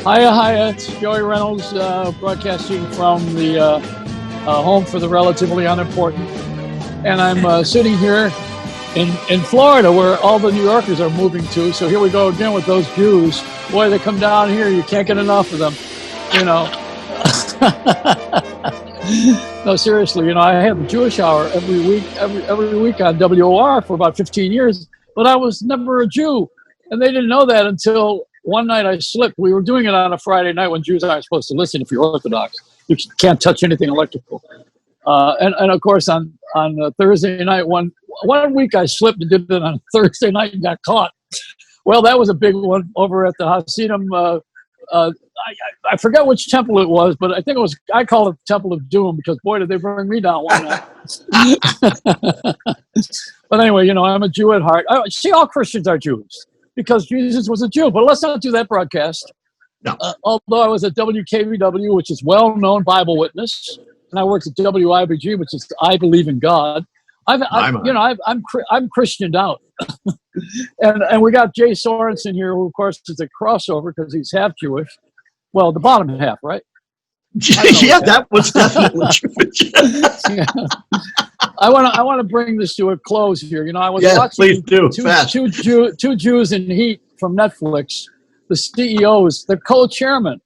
Hiya, it's Joey Reynolds broadcasting from the home for the relatively unimportant. And I'm sitting here in Florida where all the New Yorkers are moving to. So here we go again with those Jews. Boy, they come down here, you can't get enough of them, you know. No, seriously, you know, I had the Jewish Hour every week on WOR for about 15 years, but I was never a Jew. And they didn't know that until one night I slipped. We were doing it on a Friday night when Jews aren't supposed to listen if you're Orthodox. You can't touch anything electrical. And of course, on Thursday night, one week I slipped and did it on Thursday night and got caught. Well, that was a big one over at the Hasidim. I forget which temple it was, but I think it was, I call it the Temple of Doom because, boy, did they bring me down one night. But anyway, you know, I'm a Jew at heart. See, all Christians are Jews because Jesus was a Jew. But let's not do that broadcast. No. Although I was at WKBW, which is well-known Bible witness, and I worked at WIBG, which is I Believe in God. I'm Christianed out. and we got Jay Sorensen here, who of course is a crossover because he's half Jewish. Well, the bottom half, right? Yeah, that was definitely Jewish. Yeah. I want to bring this to a close here. You know, I was watching two Jews in Heat from Netflix. The CEOs, they're co-chairmen,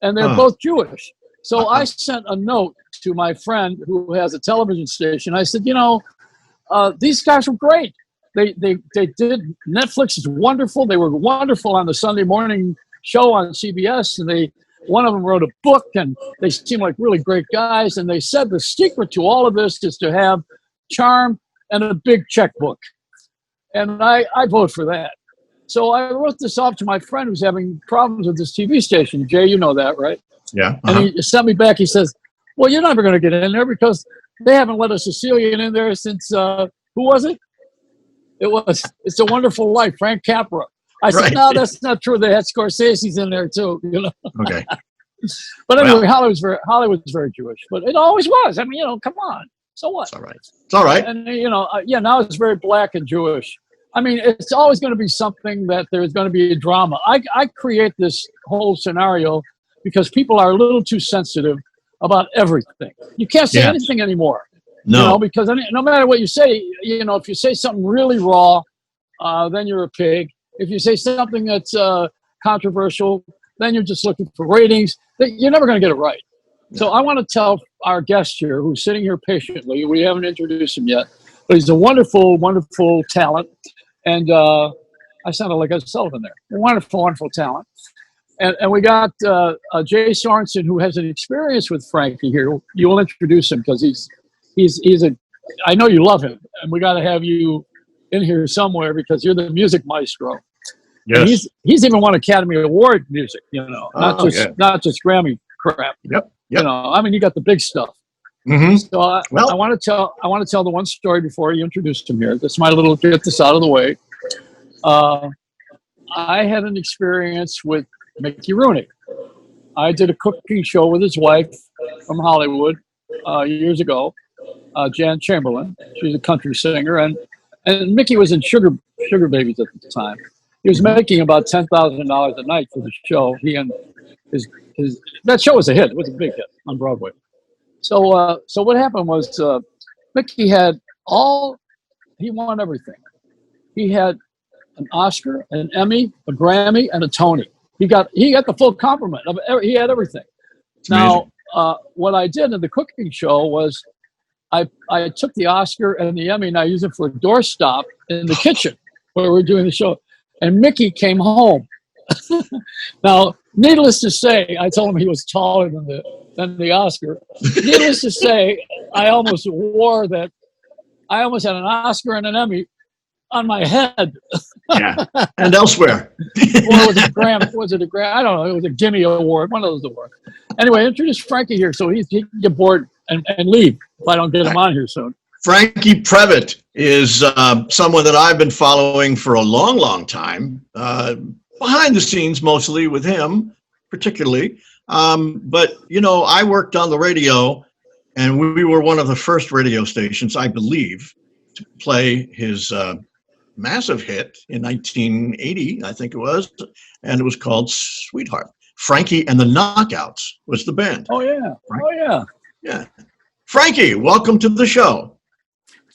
and they're both Jewish. So I sent a note to my friend who has a television station. I said, you know, these guys were great. They did. Netflix is wonderful. They were wonderful on the Sunday morning show on CBS, and one of them wrote a book, and they seem like really great guys. And they said the secret to all of this is to have charm and a big checkbook. And I vote for that. So I wrote this off to my friend who's having problems with this TV station. Jay, you know that, right? Yeah. And he sent me back. He says, well, you're never going to get in there because they haven't let a Sicilian in there since, who was it? It's a Wonderful Life, Frank Capra. I said, no, that's not true. They had Scorsese's in there too, you know. Okay. But anyway, Hollywood's very Jewish, but it always was. I mean, you know, come on. So what? It's all right. It's all right. And you know, now it's very black and Jewish. I mean, it's always going to be something that there's going to be a drama. I create this whole scenario because people are a little too sensitive about everything. You can't say anything anymore. No. You know, because no matter what you say, you know, if you say something really raw, then you're a pig. If you say something that's controversial, then you're just looking for ratings. You're never going to get it right. So I want to tell our guest here, who's sitting here patiently, we haven't introduced him yet, but he's a wonderful, wonderful talent. And I sounded like a Sullivan there. Wonderful, wonderful talent. And we got Jay Sorensen, who has an experience with Frankie here. You will introduce him because he's I know you love him, and we got to have you in here somewhere because you're the music maestro. Yes. And he's even won Academy Award music, you know, not just Grammy crap. Yep. You know, I mean, you got the big stuff. Mm-hmm. So I want to tell the one story before you introduce him here. This might get this out of the way. I had an experience with Mickey Rooney. I did a cooking show with his wife from Hollywood years ago, Jan Chamberlain. She's a country singer, and Mickey was in Sugar Babies at the time. He was making about $10,000 a night for the show. He and his that show was a hit. It was a big hit on Broadway. So what happened was Mickey he won everything. He had an Oscar, an Emmy, a Grammy, and a Tony. He got the full complement of he had everything. It's now, what I did in the cooking show was I took the Oscar and the Emmy and I used it for a doorstop in the kitchen where we were doing the show. And Mickey came home. Now, needless to say, I told him he was taller than the Oscar. Needless to say, I almost had an Oscar and an Emmy on my head. Yeah, and elsewhere. Or was it a Grammy? I don't know. It was a Gimme Award, one of those awards. Anyway, introduce Frankie here so he can get bored and leave if I don't get him on here soon. Franke Previte is someone that I've been following for a long, long time, behind the scenes mostly with him, particularly. But, you know, I worked on the radio, and we were one of the first radio stations, I believe, to play his massive hit in 1980, I think it was, and it was called Sweetheart. Frankie and the Knockouts was the band. Oh, yeah. Right? Oh, yeah. Yeah. Frankie, welcome to the show.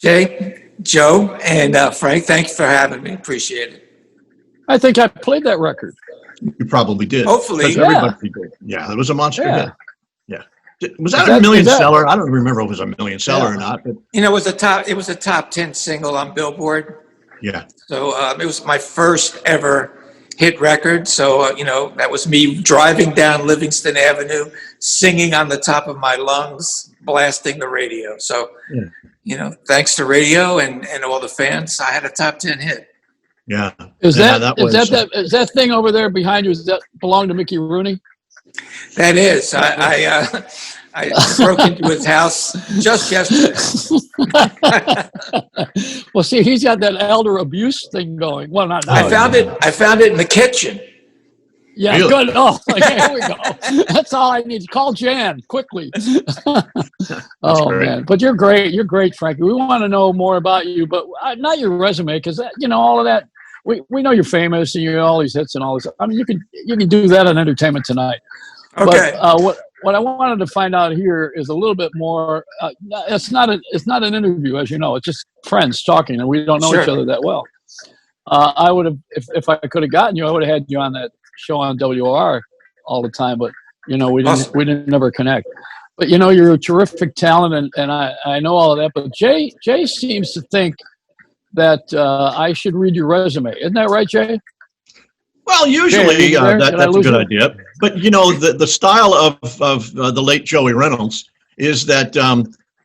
Jay, Joe, and Frank, thank you for having me. Appreciate it. I think I played that record. You probably did. Hopefully. Yeah. Everybody did. Yeah, it was a monster hit. Yeah. Was that a million seller? I don't remember if it was a million seller or not. But you know, it was a top 10 single on Billboard. Yeah. So it was my first ever hit record. So, you know, that was me driving down Livingston Avenue, singing on the top of my lungs, blasting the radio. So, you know, thanks to radio and all the fans, I had a top 10 hit. Yeah. Is that thing over there behind you, does that belong to Mickey Rooney? That is. I broke into his house just yesterday. Well, see, he's got that elder abuse thing going. Well, not now. I found it in the kitchen. Yeah, really? Good. Oh, here we go. That's all I need. Call Jan quickly. Oh, great. Man. But you're great. You're great, Frankie. We want to know more about you, but not your resume, because, you know, all of that. We know you're famous and you have all these hits and all this. I mean, you can do that on Entertainment Tonight. Okay. But what I wanted to find out here is a little bit more. It's not an interview, as you know. It's just friends talking, and we don't know each other that well. I would have, if I could have gotten you, I would have had you on that show on WOR all the time. But you know, we didn't never connect. But you know, you're a terrific talent, and I know all of that. But Jay seems to think that I should read your resume. Isn't that right, Jay? Well, usually that's a good idea. But, you know, the style of the late Joey Reynolds is that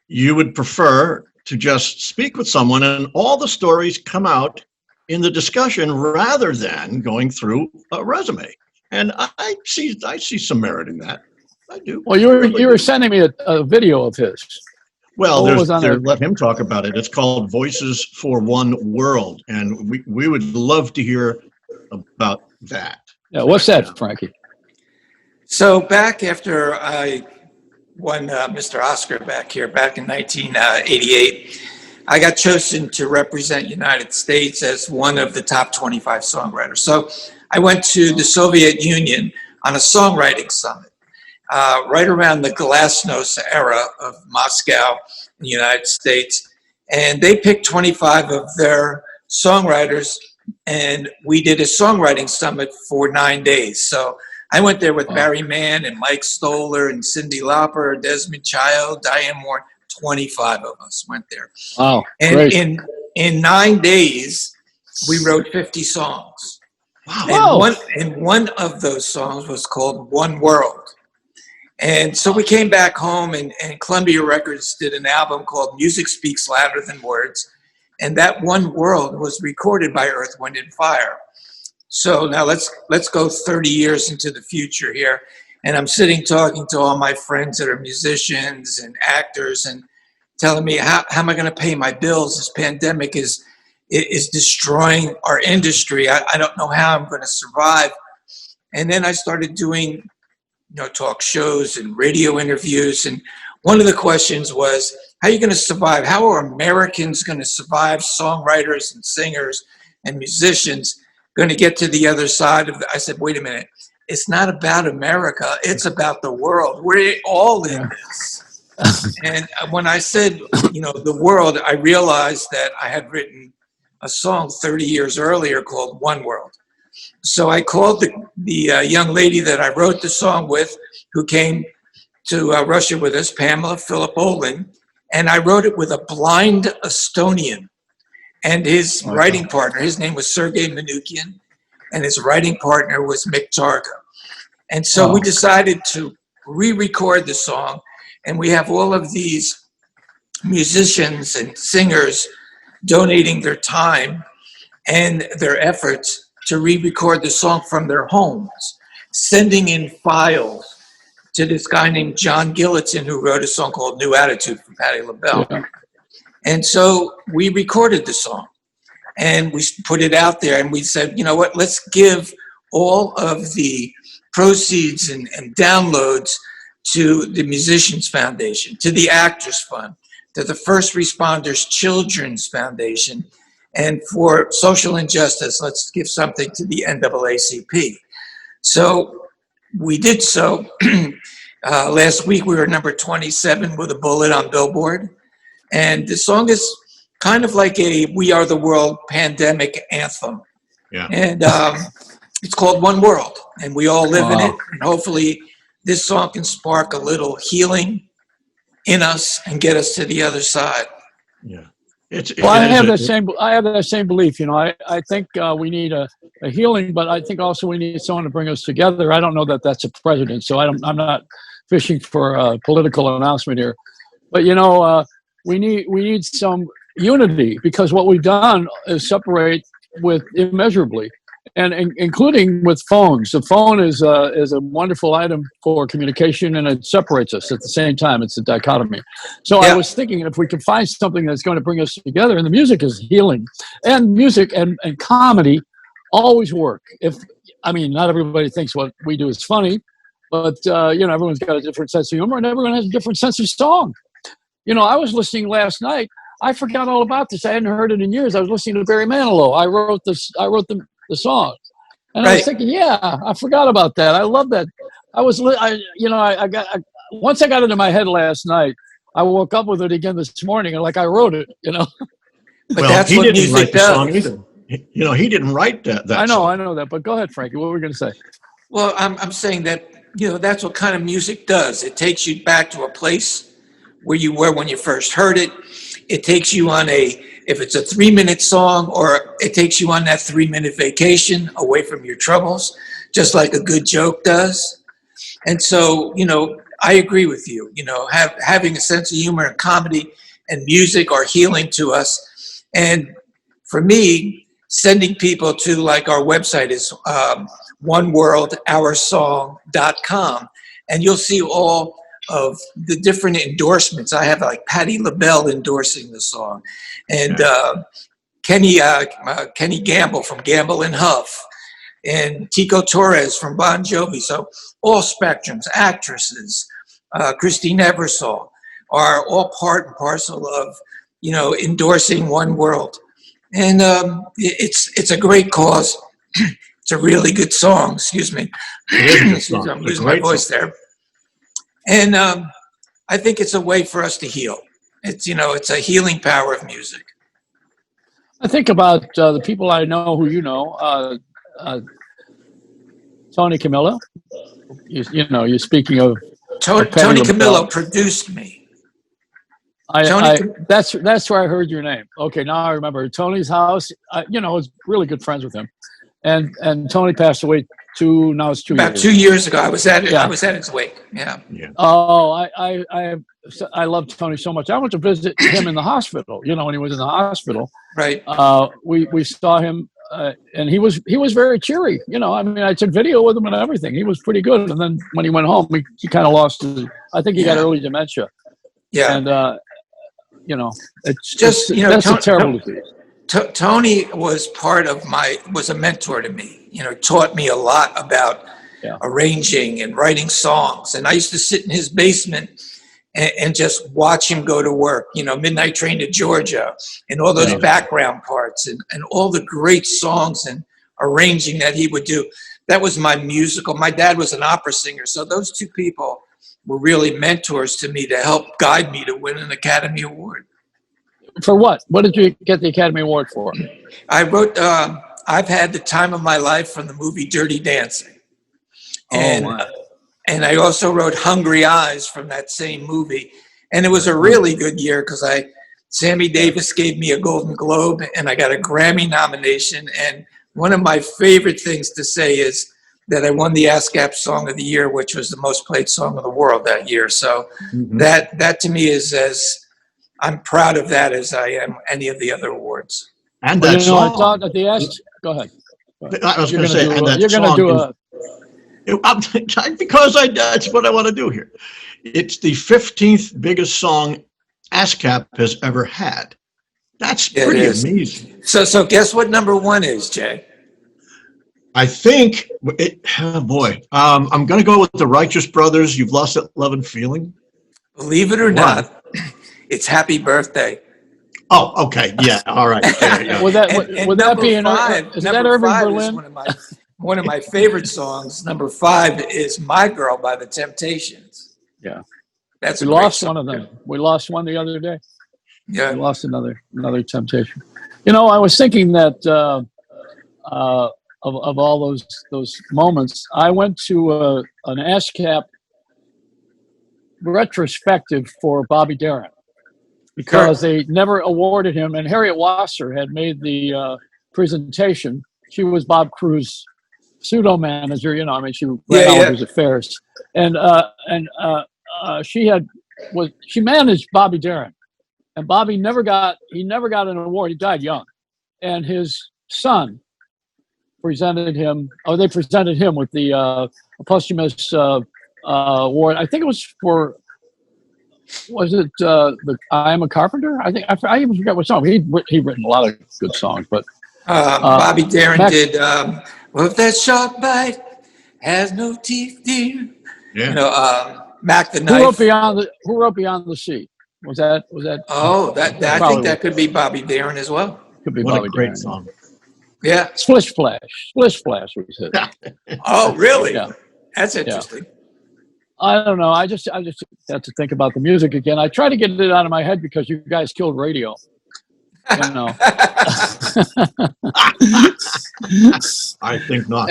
you would prefer to just speak with someone and all the stories come out in the discussion rather than going through a resume. And I see some merit in that. I do. Well, you were sending me a video of his. Well, let him talk about it. It's called Voices for One World, and we would love to hear about that. Yeah, what's that, Frankie? So back after I won Mr. Oscar back in 1988, I got chosen to represent United States as one of the top 25 songwriters. So I went to the Soviet Union on a songwriting summit. Right around the Glasnost era of Moscow in the United States. And they picked 25 of their songwriters, and we did a songwriting summit for 9 days. So I went there with Barry Mann and Mike Stoller and Cyndi Lauper, Desmond Child, Diane Moore. 25 of us went there. Wow, and great. in 9 days, we wrote 50 songs. Wow. And one of those songs was called One World. And so we came back home, and Columbia Records did an album called Music Speaks Louder Than Words. And that One World was recorded by Earth, Wind, and Fire. So now let's go 30 years into the future here. And I'm sitting talking to all my friends that are musicians and actors and telling me, how am I going to pay my bills? This pandemic is destroying our industry. I don't know how I'm going to survive. And then I started doing talk shows and radio interviews. And one of the questions was, how are you going to survive? How are Americans going to survive, songwriters and singers and musicians going to get to the other side of I said, wait a minute. It's not about America. It's about the world. We're all in this. And when I said, the world, I realized that I had written a song 30 years earlier called One World. So I called the young lady that I wrote the song with, who came to Russia with us, Pamela Phillips Oland, and I wrote it with a blind Estonian. And his writing partner, his name was Sergei Manoukian, and his writing partner was Mick Targa. And so we decided to re-record the song, and we have all of these musicians and singers donating their time and their efforts to re-record the song from their homes, sending in files to this guy named John Gilliton, who wrote a song called New Attitude for Patti LaBelle. Yeah. And so we recorded the song and we put it out there, and we said, you know what, let's give all of the proceeds and downloads to the Musicians Foundation, to the Actors Fund, to the First Responders Children's Foundation, and for social injustice, let's give something to the NAACP. So we did so. Last week we were number 27 with a bullet on Billboard. And the song is kind of like a We Are the World pandemic anthem. Yeah. And it's called One World, and we all live in it. And hopefully this song can spark a little healing in us and get us to the other side. Yeah. I have that same belief. You know, I think we need a healing, but I think also we need someone to bring us together. I don't know that that's a president, so I'm not fishing for a political announcement here. But you know, we need some unity, because what we've done is separate with immeasurably, and including with phones. The phone is a wonderful item for communication, and it separates us at the same time. It's a dichotomy. So I was thinking, if we could find something that's going to bring us together, and the music is healing, and music and comedy always work. Not everybody thinks what we do is funny, but you know, everyone's got a different sense of humor, and everyone has a different sense of song. You know, I was listening last night. I forgot all about this. I hadn't heard it in years. I was listening to Barry Manilow. I wrote the song, and I was thinking, I forgot about that. I love that. Once I got it in my head last night, I woke up with it again this morning, and like I wrote it, you know. But that's what music does. You know, he didn't write that. I know that. But go ahead, Frankie. What were we going to say? Well, I'm saying that, you know, that's what kind of music does. It takes you back to a place where you were when you first heard it. It takes you on if it's a 3-minute song, or it takes you on that 3-minute vacation away from your troubles, just like a good joke does. And so, you know, I agree with you. You know, having a sense of humor and comedy and music are healing to us. And for me, sending people to, like, our website is oneworldoursong.com, and you'll see all of the different endorsements. I have like Patti LaBelle endorsing the song, and Kenny Gamble from Gamble and Huff, and Tico Torres from Bon Jovi. So all spectrums, actresses, Christine Ebersole, are all part and parcel of, you know, endorsing One World. And it's a great cause. It's a really good song. Excuse me. I'm losing my voice there. And I think it's a way for us to heal. It's a healing power of music. I think about the people I know who you know. Tony Camillo. You're speaking of Tony Camillo produced me. That's where I heard your name. Okay, now I remember Tony's house. I was really good friends with him, and Tony passed away about 2 years. 2 years ago. I was at it. Yeah. I was at his wake. Yeah. Oh, I love Tony so much. I went to visit him in the hospital. You know, when he was in the hospital. Right. We saw him, and he was very cheery. You know, I mean, I took video with him and everything. He was pretty good. And then when he went home, he kind of lost his. I think he got early dementia. Yeah. And that's a terrible disease. Tony was was a mentor to me. You know, taught me a lot about arranging and writing songs. And I used to sit in his basement and just watch him go to work. You know, Midnight Train to Georgia, and all those background parts, and all the great songs and arranging that he would do. That was my musical. My dad was an opera singer, so those two people were really mentors to me to help guide me to win an Academy Award. For what? What did you get the Academy Award for? I wrote, I've had the time of my life from the movie Dirty Dancing. And I also wrote Hungry Eyes from that same movie. And it was a really good year because Sammy Davis gave me a Golden Globe, and I got a Grammy nomination. And one of my favorite things to say is that I won the ASCAP Song of the Year, which was the most played song in the world that year. So that to me is I'm proud of that as I am any of the other awards. And that song. I thought at the go ahead. I was going to say, and that song because that's what I want to do here. It's the 15th biggest song ASCAP has ever had. That's pretty amazing. So guess what number one is, Jay? I think I'm going to go with the Righteous Brothers. You've Lost That Love and Feeling. Believe it or not, it's Happy Birthday. Oh, okay. Yeah. All right. Would that be is that Irving Berlin? one of my favorite songs, number 5, is "My Girl" by the Temptations. Yeah, that's we lost one of them. We lost one the other day. Yeah, we lost another Temptation. You know, I was thinking that of all those moments, I went to an ASCAP retrospective for Bobby Darin because they never awarded him, and Harriet Wasser had made the presentation. She was Bob Cruz's pseudo manager, you know. I mean, she ran all of his affairs, and she managed Bobby Darin, and Bobby never got an award. He died young, and his son presented him. Oh, they presented him with the posthumous award. I think it was for. Was it the "I Am a Carpenter"? I think I even forgot what song. He'd written a lot of good songs, but Bobby Darin did. Well, if that sharp bite has no teeth, dear. Yeah. You know, Mac the Knife. Who wrote Beyond the Sea? Was that? Oh, I think that could be Bobby Darin as well. Could be what Bobby a great Darin. Song. Yeah. Splish Splash was his. Oh, really? Yeah. That's interesting. Yeah. I don't know. I just had to think about the music again. I try to get it out of my head because you guys killed radio. You know. I think not.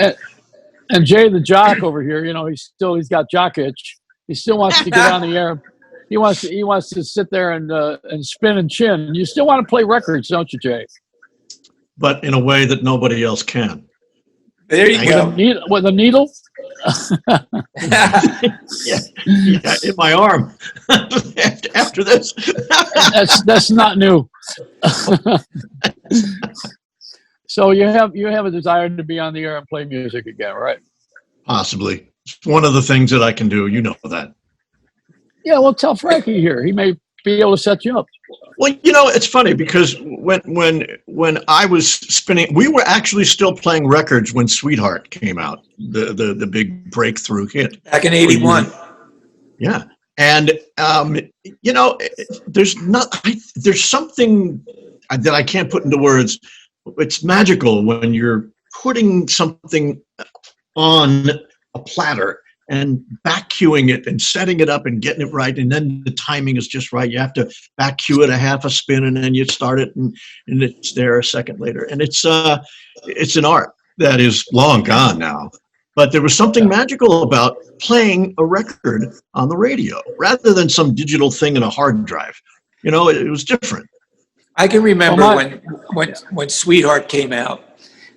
And Jay the jock over here, you know, he's got jock itch. He still wants to get on the air. He wants to sit there and spin and chin. And you still want to play records, don't you, Jay? But in a way that nobody else can. There you go. With a needle? yeah, in my arm. After this. That's not new. So you have a desire to be on the air and play music again, right? Possibly. It's one of the things that I can do. You know that. Yeah, well, tell Frankie here. He may be able to set you up. Well, you know, it's funny because when I was spinning, we were actually still playing records when "Sweetheart" came out, the big breakthrough hit back in '81. Yeah, and you know, there's something that I can't put into words. It's magical when you're putting something on a platter and back cueing it and setting it up and getting it right, and then the timing is just right. You have to back cue it a half a spin, and then you start it, and it's there a second later. And it's an art that is long gone now. But there was something magical about playing a record on the radio rather than some digital thing in a hard drive. You know, it was different. I can remember when "Sweetheart" came out,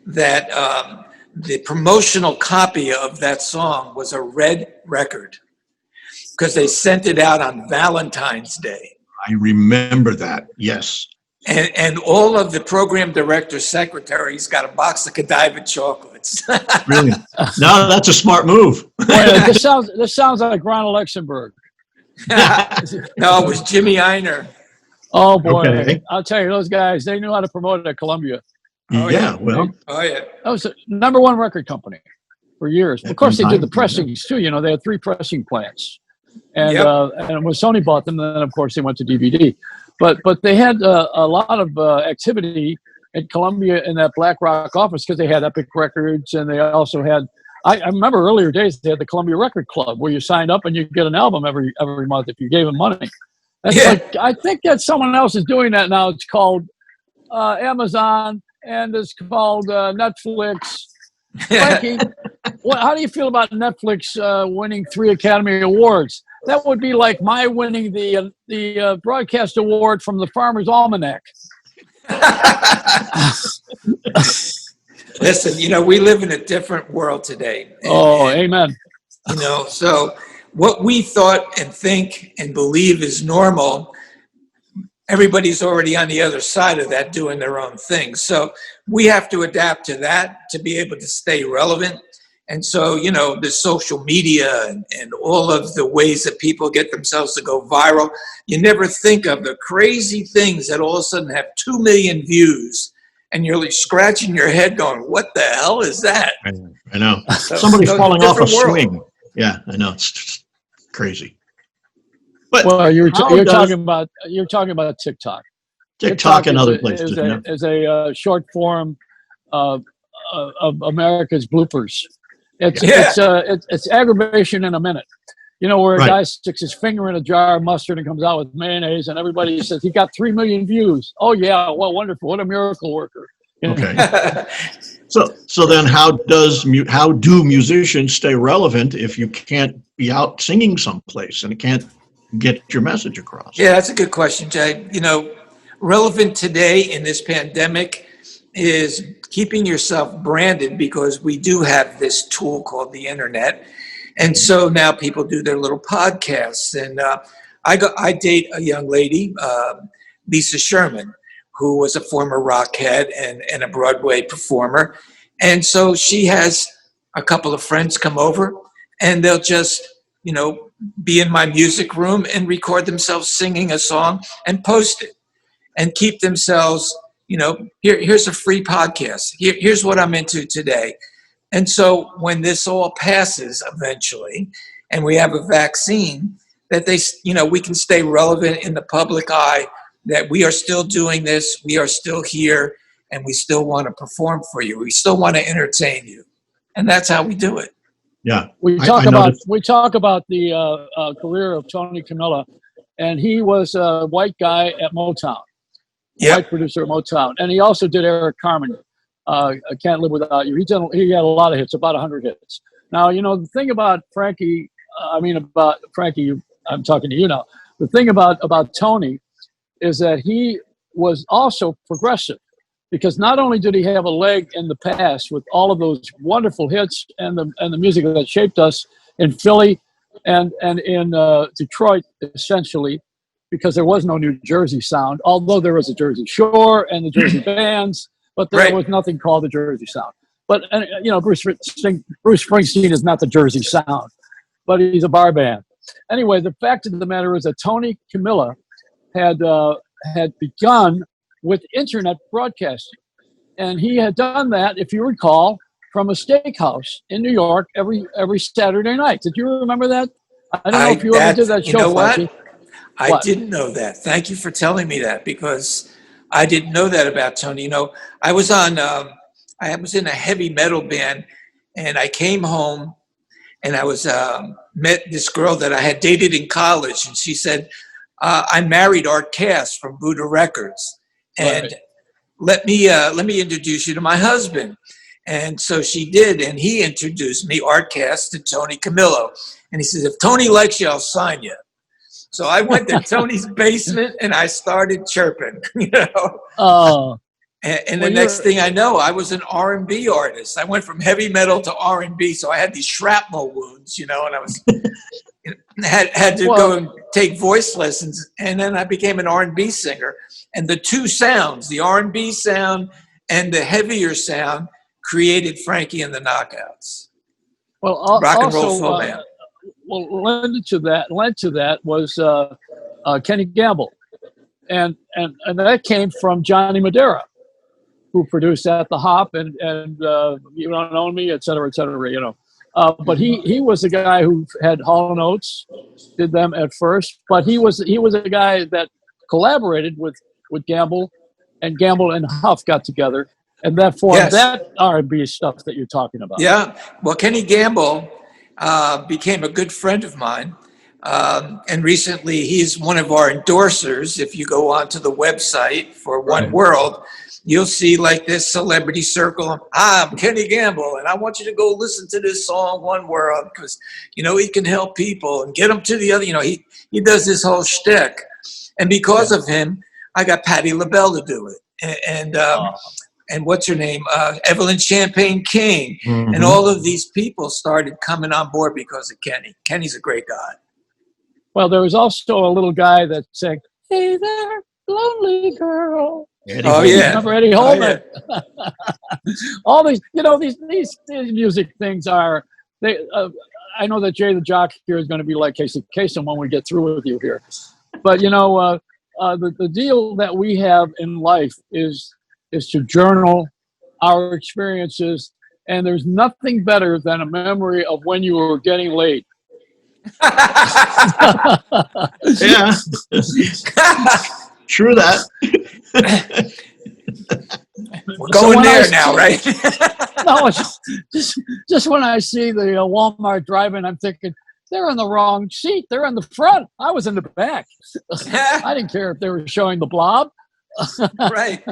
that the promotional copy of that song was a red record because they sent it out on Valentine's Day. I remember that, yes. And all of the program director's secretaries got a box of Godiva chocolates. Really? No, that's a smart move. Wait, this sounds like Ronald Luxembourg. No, it was Jimmy Einer. Oh, boy. Okay. I'll tell you, those guys, they knew how to promote it at Columbia. Oh, yeah. Well. Oh, yeah. That was the #1 record company for years. Of course, they did the pressings, too. You know, they had 3 pressing plants. And and when Sony bought them, then, of course, they went to DVD. But they had a lot of activity at Columbia in that Black Rock office because they had Epic Records, and they also had I remember earlier days they had the Columbia Record Club where you signed up and you get an album every month if you gave them money. That's I think that someone else is doing that now. It's called Amazon and it's called Netflix. Frankie, how do you feel about Netflix winning 3 Academy Awards? That would be like my winning the broadcast award from the Farmer's Almanac. Listen, we live in a different world today. Amen. So what we thought and think and believe is normal, everybody's already on the other side of that doing their own thing. So we have to adapt to that to be able to stay relevant. And so, the social media and all of the ways that people get themselves to go viral, you never think of the crazy things that all of a sudden have 2 million views. And you're like scratching your head going, what the hell is that? I know. Somebody's falling off a swing. Yeah, I know. It's just crazy. But you're talking about TikTok. TikTok and other places. Is a short form of America's bloopers. It's aggravation in a minute. You know, where a guy sticks his finger in a jar of mustard and comes out with mayonnaise, and everybody says he got 3 million views. Oh yeah, well, wonderful! What a miracle worker. Okay. So then, how do musicians stay relevant if you can't be out singing someplace and can't get your message across? Yeah, that's a good question, Jay. You know, relevant today in this pandemic is keeping yourself branded, because we do have this tool called the internet. And so now people do their little podcasts. And I date a young lady, Lisa Sherman, who was a former rockhead and a Broadway performer. And so she has a couple of friends come over, and they'll just, you know, be in my music room and record themselves singing a song and post it and keep themselves, you know, here's a free podcast. Here's what I'm into today. And so when this all passes eventually, and we have a vaccine, that they, you know, we can stay relevant in the public eye, that we are still doing this, we are still here, and we still want to perform for you. We still want to entertain you. And that's how we do it. Yeah. We talk about the career of Tony Camilla, and he was a white guy at Motown, white producer at Motown. And he also did Eric Carmen. I Can't Live Without You. He had a lot of hits, about 100 hits. Now, you know, the thing about Frankie, I'm talking to you now. The thing about Tony is that he was also progressive, because not only did he have a leg in the past with all of those wonderful hits and the music that shaped us in Philly and in Detroit, essentially, because there was no New Jersey sound, although there was a Jersey Shore and the Jersey bands. But there was nothing called the Jersey sound. But, you know, Bruce Springsteen is not the Jersey sound, but he's a bar band. Anyway, the fact of the matter is that Tony Camilla had begun with internet broadcasting. And he had done that, if you recall, from a steakhouse in New York every Saturday night. Did you remember that? I don't know if you ever did that show. You know what? I didn't know that. Thank you for telling me that, because I didn't know that about Tony. You know, I was in a heavy metal band, and I came home, and I was met this girl that I had dated in college, and she said, I married Art Cass from Buddha Records, and let me introduce you to my husband. And so she did, and he introduced me, Art Cass, to Tony Camillo. And he says, if Tony likes you, I'll sign you. So I went to Tony's basement and I started chirping, you know. Oh. And the next thing I know, I was an R&B artist. I went from heavy metal to R&B, so I had these shrapnel wounds, you know, and I was had to go and take voice lessons. And then I became an R&B singer. And the two sounds, the R&B sound and the heavier sound, created Frankie and the Knockouts. Well, rock and roll full band. Led to that was Kenny Gamble, and that came from Johnny Madera, who produced At the Hop and You Don't Own Me, et cetera, you know. But he was a guy who had Hall & Oates, did them at first, but he was a guy that collaborated with Gamble, and Gamble and Huff got together, and that formed that R&B stuff that you're talking about. Yeah, well, Kenny Gamble became a good friend of mine. And recently he's one of our endorsers. If you go onto the website for One World, you'll see like this celebrity circle. Hi, I'm Kenny Gamble, and I want you to go listen to this song, One World, because, you know, he can help people and get them to the other, you know, he does this whole shtick. And because of him, I got Patti LaBelle to do it. And what's her name? Evelyn Champagne King. Mm-hmm. And all of these people started coming on board because of Kenny. Kenny's a great guy. Well, there was also a little guy that sang, "Hey there, lonely girl." Remember Eddie Holman? Oh, yeah. All these, you know, these music things are, they. I know that Jay the Jock here is going to be like Casey Kasem when we get through with you here. But, you know, the deal that we have in life is to journal our experiences, and there's nothing better than a memory of when you were getting laid. Yeah. True that. We're going there now, right? No, just when I see the Walmart drive-in, I'm thinking, they're in the wrong seat. They're in the front. I was in the back. I didn't care if they were showing the blob. Right.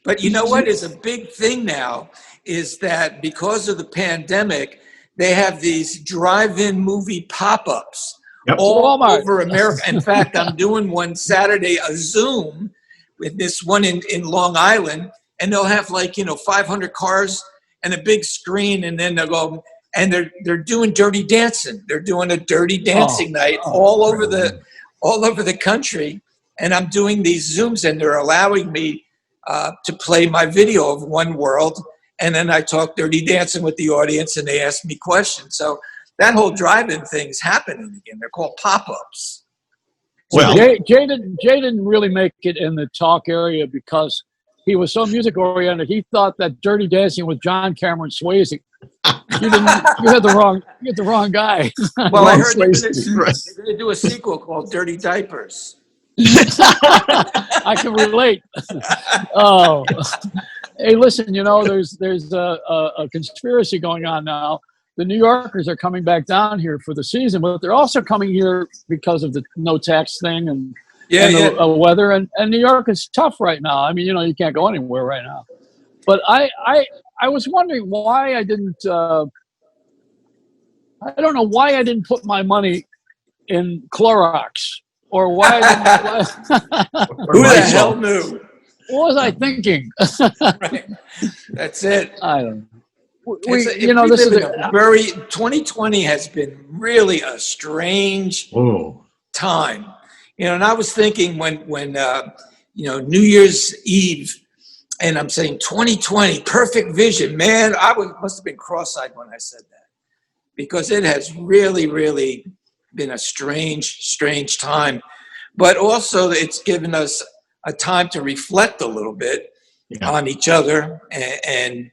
But you know what is a big thing now is that because of the pandemic, they have these drive-in movie pop-ups all over America. In fact, I'm doing one Saturday, a Zoom with this one in Long Island, and they'll have 500 cars and a big screen, and then they'll go, and they're doing Dirty Dancing. They're doing a Dirty Dancing night all over the country. And I'm doing these Zooms, and they're allowing me to play my video of One World. And then I talk Dirty Dancing with the audience, and they ask me questions. So that whole drive-in thing's happening again. They're called pop-ups. Well, Jay didn't really make it in the talk area because he was so music-oriented. He thought that Dirty Dancing was John Cameron Swayze. You had the wrong guy. Well, I heard they're going to do a sequel called Dirty Diapers. I can relate. Oh, hey, listen. There's a conspiracy going on now. The New Yorkers are coming back down here for the season, but they're also coming here because of the no tax thing and the weather. And New York is tough right now. I mean, you can't go anywhere right now. But I was wondering why I didn't. I don't know why I didn't put my money in Clorox. Or why? Who the hell knew? What was I thinking? Right. That's it. I don't know. 2020 has been really a strange time. And I was thinking when New Year's Eve, and I'm saying 2020, perfect vision. Man, must have been cross-eyed when I said that, because it has really, really been a strange time, but also it's given us a time to reflect a little bit on each other and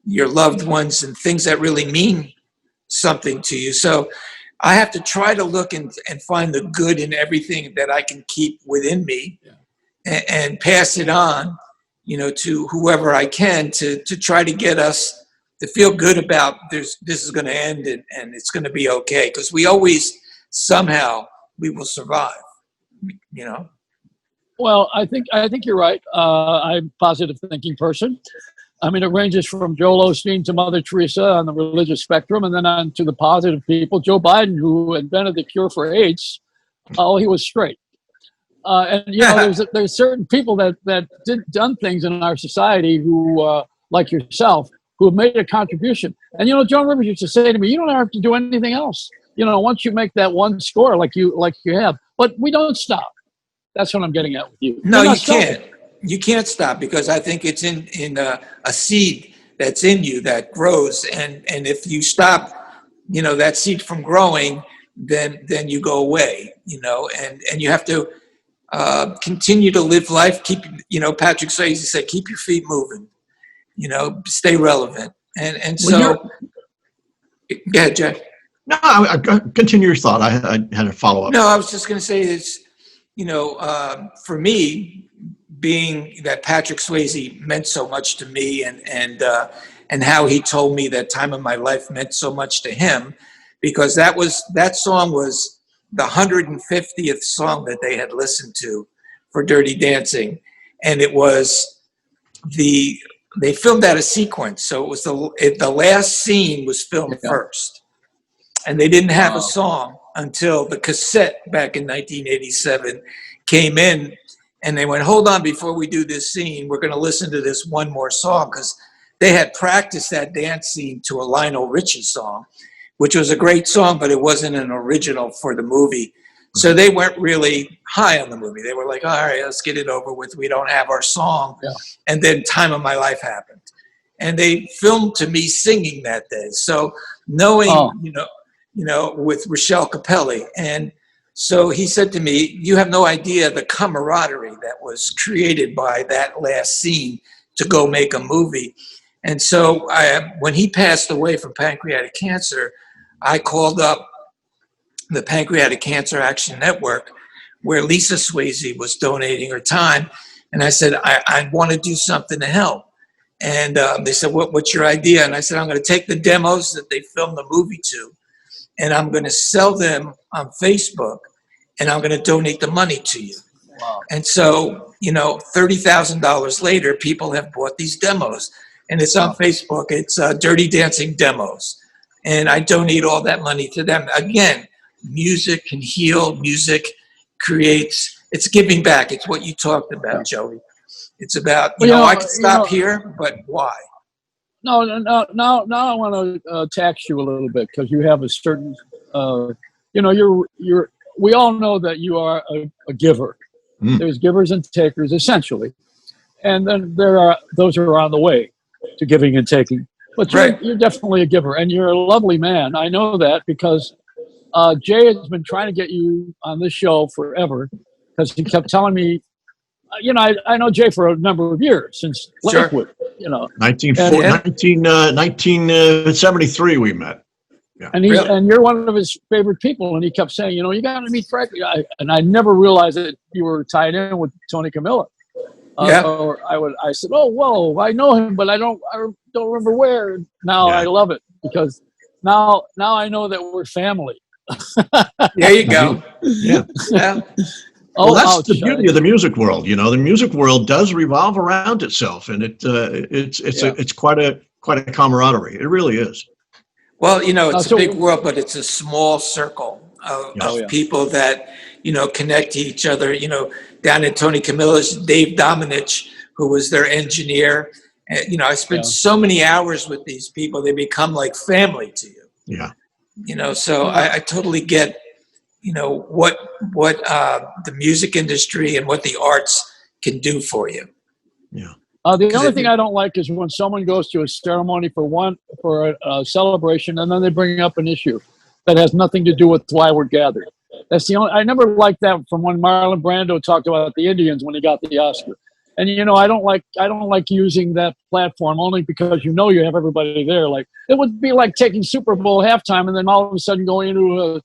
your loved ones and things that really mean something to you. So I have to try to look and find the good in everything that I can keep within me and pass it on, to whoever I can to try to get us to feel good about this is going to end and it's going to be okay, because we always somehow we will survive. Well, I think you're right. I'm a positive thinking person. I mean, it ranges from Joel Osteen to Mother Teresa on the religious spectrum, and then on to the positive people. Joe Biden, who invented the cure for AIDS, he was straight. And there's certain people that done things in our society who, like yourself, who have made a contribution. And Joan Rivers used to say to me, "You don't have to do anything else. Once you make that one score, like you have." But we don't stop. That's what I'm getting at with you. No, you can't. You can't stop, because I think it's in a seed that's in you that grows, and if you stop, that seed from growing, then you go away. And you have to continue to live life. Keep Patrick Swayze said, keep your feet moving. Stay relevant. And so, go ahead, Jeff. No, I continue your thought. I had a follow up. No, I was just going to say this. For me, being that Patrick Swayze meant so much to me, and how he told me that time of my life meant so much to him, because that song was the 150th song that they had listened to for Dirty Dancing, and it was they filmed out a sequence, so it was the last scene was filmed first, and they didn't have a song until the cassette back in 1987 came in, and they went, "Hold on, before we do this scene, we're going to listen to this one more song," because they had practiced that dance scene to a Lionel Richie song, which was a great song, but it wasn't an original for the movie. So they weren't really high on the movie. They were like, all right, let's get it over with. We don't have our song. Yeah. And then Time of My Life happened. And they filmed to me singing that day. So knowing, with Rochelle Capelli. And so he said to me, you have no idea the camaraderie that was created by that last scene to go make a movie. And so when he passed away from pancreatic cancer, I called up the Pancreatic Cancer Action Network, where Lisa Swayze was donating her time, And I said, I want to do something to help. And they said, what's your idea? And I said, I'm going to take the demos that they filmed the movie to, and I'm going to sell them on Facebook, and I'm going to donate the money to you. Wow. And so, $30,000 later, people have bought these demos, and it's on Facebook. It's Dirty Dancing Demos. And I donate all that money to them. Again, music can heal. Music creates, it's giving back. It's what you talked about, Joey. It's about, I can stop here, but why? No. Now I want to tax you a little bit, because you have a certain, we all know that you are a giver. There's givers and takers, essentially. And then there are those who are on the way to giving and taking. But you're definitely a giver, and you're a lovely man. I know that because Jay has been trying to get you on this show forever, because he kept telling me, I know Jay for a number of years, since Lakewood, 1973 we met. Yeah. And and you're one of his favorite people, and he kept saying, you got to meet Franke. And I never realized that you were tied in with Tony Camilla. Or I said, oh, whoa, I know him, but I don't remember where. Now I love it, because now I know that we're family. There you go. Yeah. Well, that's the beauty of the music world. The music world does revolve around itself, and it's quite a camaraderie. It really is. Well, it's a big world, but it's a small circle of people that, connect to each other. Down in Tony Camilla's, Dave Dominich, who was their engineer. And, I spent so many hours with these people. They become like family to you. Yeah. So I totally get, what the music industry and what the arts can do for you. Yeah. The only thing I don't like is when someone goes to a ceremony for a celebration, and then they bring up an issue that has nothing to do with why we're gathered. That's the only. I never liked that from when Marlon Brando talked about the Indians when he got the Oscar. And I don't like using that platform, only because you have everybody there. Like, it would be like taking Super Bowl halftime and then all of a sudden going into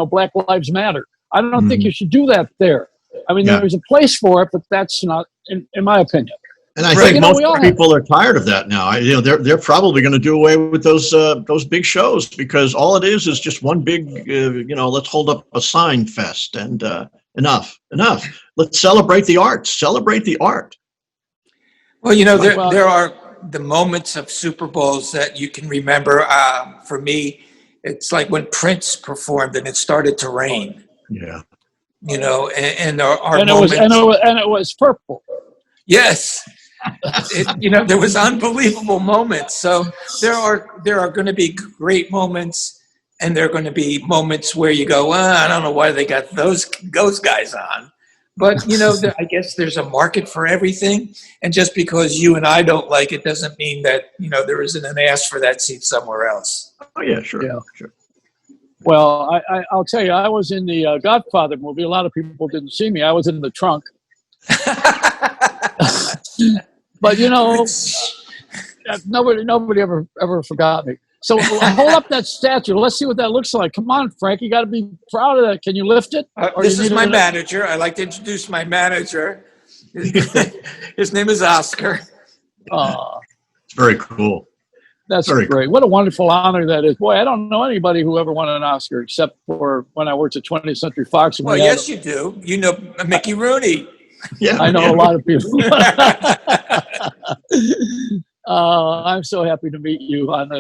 Black Lives Matter. I don't think you should do that there. I mean, there's a place for it, but that's not, in my opinion. And I think most people are tired of that now. They're probably going to do away with those big shows, because all it is just one big, let's hold up a sign fest, and enough. Let's celebrate the arts. Celebrate the art. Well, there are the moments of Super Bowls that you can remember. For me, it's like when Prince performed and it started to rain. Yeah. And our moments. It was purple. Yes. There was unbelievable moments. So there are going to be great moments, and there are going to be moments where you go, I don't know why they got those guys on. But, I guess there's a market for everything. And just because you and I don't like it doesn't mean that, there isn't an ask for that seat somewhere else. Oh, yeah, sure. Yeah. Sure. Well, I'll tell you, I was in the Godfather movie. A lot of people didn't see me. I was in the trunk. But nobody ever forgot me. So hold up that statue. Let's see what that looks like. Come on, Frank. You got to be proud of that. Can you lift it? This is my manager. I'd like to introduce my manager. His name is Oscar. It's very cool. That's very great. Cool. What a wonderful honor that is. Boy, I don't know anybody who ever won an Oscar except for when I worked at 20th Century Fox. Well, yes, you do. You know Mickey Rooney. Yeah, I know a lot of people. I'm so happy to meet you on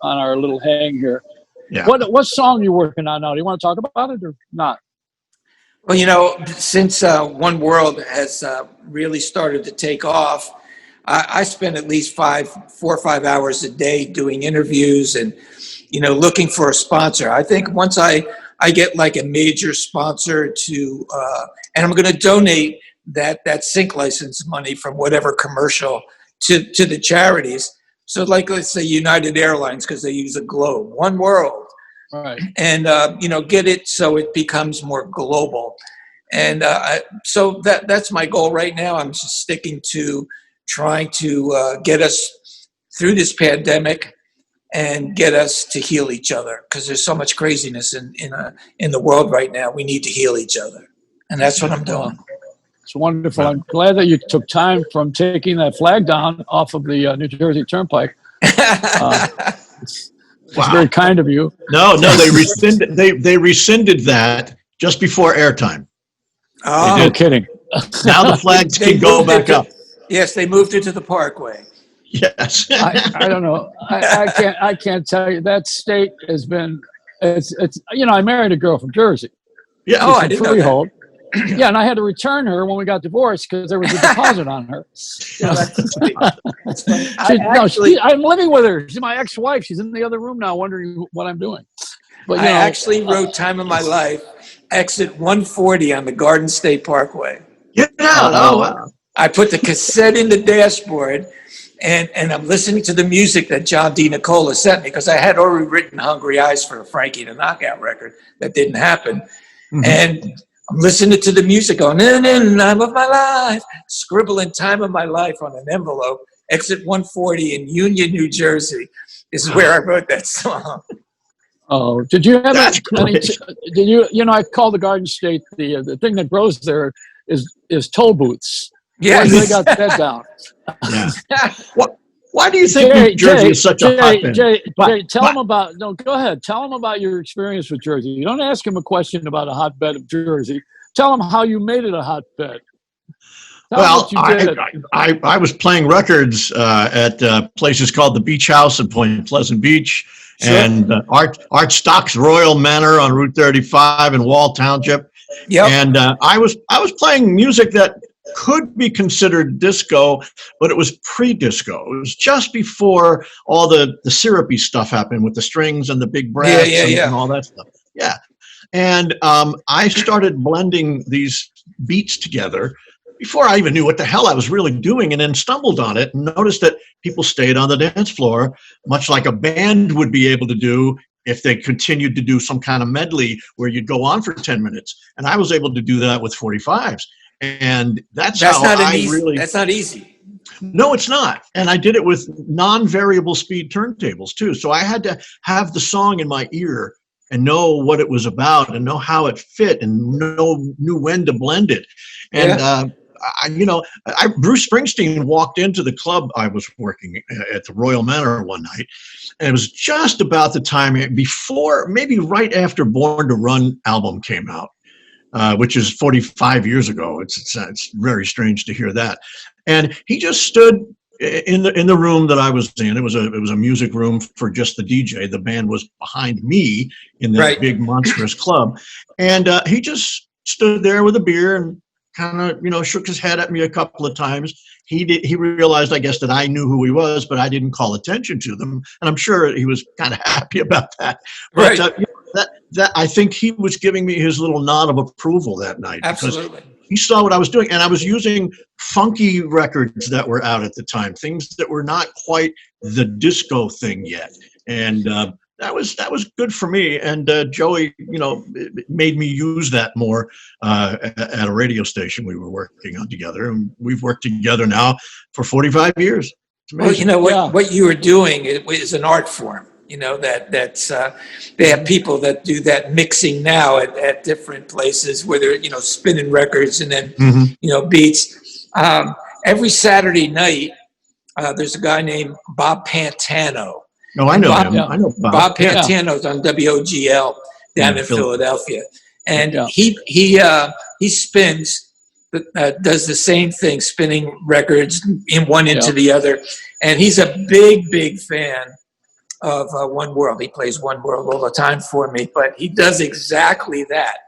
our little hang here. Yeah. What song are you working on now? Do you want to talk about it or not? Well, since One World has really started to take off, I spend at least 4 or 5 hours a day doing interviews and, looking for a sponsor. I think once I get like a major sponsor to, and I'm going to donate that sync license money from whatever commercial to the charities. So like, let's say United Airlines, because they use a globe, One World. Right. And, get it so it becomes more global. And so that's my goal right now. I'm just sticking to trying to get us through this pandemic and get us to heal each other, because there's so much craziness in the world right now. We need to heal each other, and that's what I'm doing. It's wonderful. I'm glad that you took time from taking that flag down off of the New Jersey Turnpike. It's very kind of you. No, they rescinded that just before airtime. Oh, no kidding. Now the flags can go back up. Yes, they moved it to the Parkway. Yes. I don't know. I can't tell you. That state has been. It's. I married a girl from Jersey. Yeah. Oh, I didn't know that. Yeah, and I had to return her when we got divorced because there was a deposit on her. That's funny. I'm living with her. She's my ex-wife. She's in the other room now, wondering what I'm doing. But I actually wrote "Time of My Life," exit 140 on the Garden State Parkway. Yeah. Oh, wow. I put the cassette in the dashboard, and I'm listening to the music that John D. Nicola sent me because I had already written "Hungry Eyes" for Frankie the Knockout record. That didn't happen, and I'm listening to the music going, "Time of my life," scribbling "Time of My Life" on an envelope. Exit 140 in Union, New Jersey is where I wrote that song. Oh, did you have did you? I call the Garden State the thing that grows there is toll booths. Yeah, they got that down. Yeah. Why do you think New Jersey is such a hotbed? Jay, tell them about. No, go ahead. Tell them about your experience with Jersey. You don't ask him a question about a hotbed of Jersey. Tell them how you made it a hotbed. Well, I was playing records at places called the Beach House in Point Pleasant Beach, and Art Stock's Royal Manor on Route 35 in Wall Township. Yep. And I was playing music that could be considered disco, but it was pre-disco. It was just before all the syrupy stuff happened with the strings and the big brass and all that stuff. Yeah. And I started blending these beats together before I even knew what the hell I was really doing, and then stumbled on it and noticed that people stayed on the dance floor, much like a band would be able to do if they continued to do some kind of medley where you'd go on for 10 minutes. And I was able to do that with 45s. And that's how that's not easy. No, it's not. And I did it with non-variable speed turntables too. So I had to have the song in my ear and know what it was about and know how it fit and knew when to blend it. And Bruce Springsteen walked into the club I was working at the Royal Manor one night, and it was just about the time before, maybe right after Born to Run album came out. Which is 45 years ago. It's very strange to hear that. And he just stood in the room that I was in. It was a music room for just the DJ. The band was behind me in that big monstrous club, and he just stood there with a beer and kind of shook his head at me a couple of times. He realized, I guess, that I knew who he was, but I didn't call attention to them, and I'm sure he was kind of happy about that. But, that I think he was giving me his little nod of approval that night. Absolutely. Because he saw what I was doing, and I was using funky records that were out at the time, things that were not quite the disco thing yet. And that was good for me. And Joey, made me use that more at a radio station we were working on together. And we've worked together now for 45 years. Well, what you were doing is an art form. They have people that do that mixing now at different places where they're, spinning records and then, beats. Every Saturday night, there's a guy named Bob Pantano. Oh, I know him. I know Bob. Bob Pantano's on WOGL down in Philadelphia. And he spins, does the same thing, spinning records in one into the other. And he's a big, big fan of One World. He plays One World all the time for me, but he does exactly that.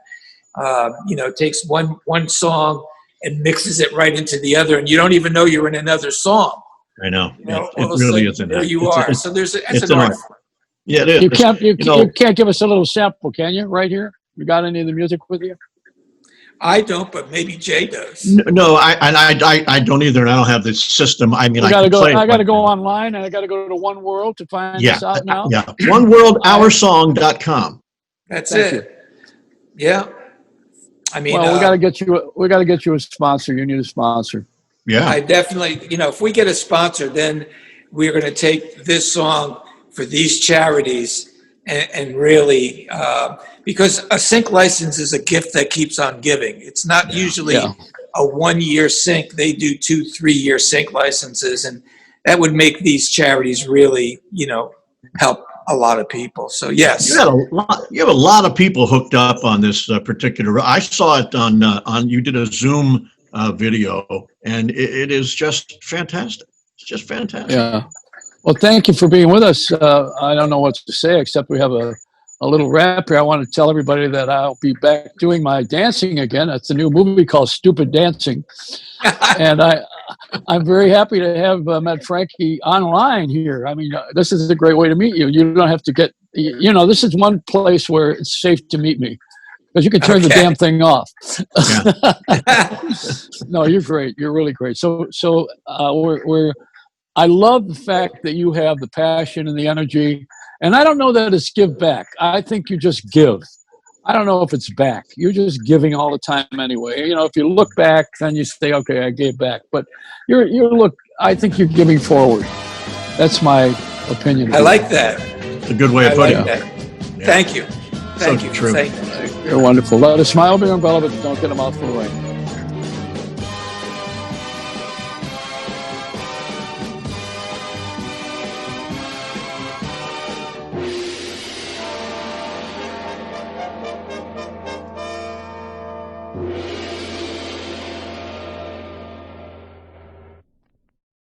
Takes one song and mixes it right into the other, and you don't even know you're in another song. I know. It really is. There you are. So it's an art form. Yeah, it is. You can't give us a little sample, can you? Right here. You got any of the music with you? I don't, but maybe Jay does. No, I don't either, and I don't have this system. I mean, I got to go online, and I got to go to One World to find this out now. Yeah, oneworldoursong.com. That's it. Yeah. I mean, we got to get you a sponsor. You need a sponsor. Yeah. I definitely, if we get a sponsor, then we're going to take this song for these charities and really, because a sync license is a gift that keeps on giving. It's not usually a 1-year sync. They do 2-3-year sync licenses, and that would make these charities really, help a lot of people. So yes, you have a lot of people hooked up on this particular. I saw it on you did a Zoom video, and it is just fantastic. It's just fantastic. Yeah. Well, thank you for being with us. I don't know what to say except we have a little wrap here. I want to tell everybody that I'll be back doing my dancing again. It's a new movie called Stupid Dancing. And I'm very happy to have met Frankie online here. I mean, this is a great way to meet you. You don't have to get, this is one place where it's safe to meet me because you can turn the damn thing off. Yeah. No, you're great. You're really great. So I love the fact that you have the passion and the energy. And I don't know that it's give back. I think you just give. I don't know if it's back. You're just giving all the time anyway. If you look back, then you say, okay, I gave back. But I think you're giving forward. That's my opinion. I like that. It's a good way of putting it. Yeah. Thank you. Thank you. True. Thank you. You're wonderful. Let a smile be your umbrella, but don't get a mouthful of rain.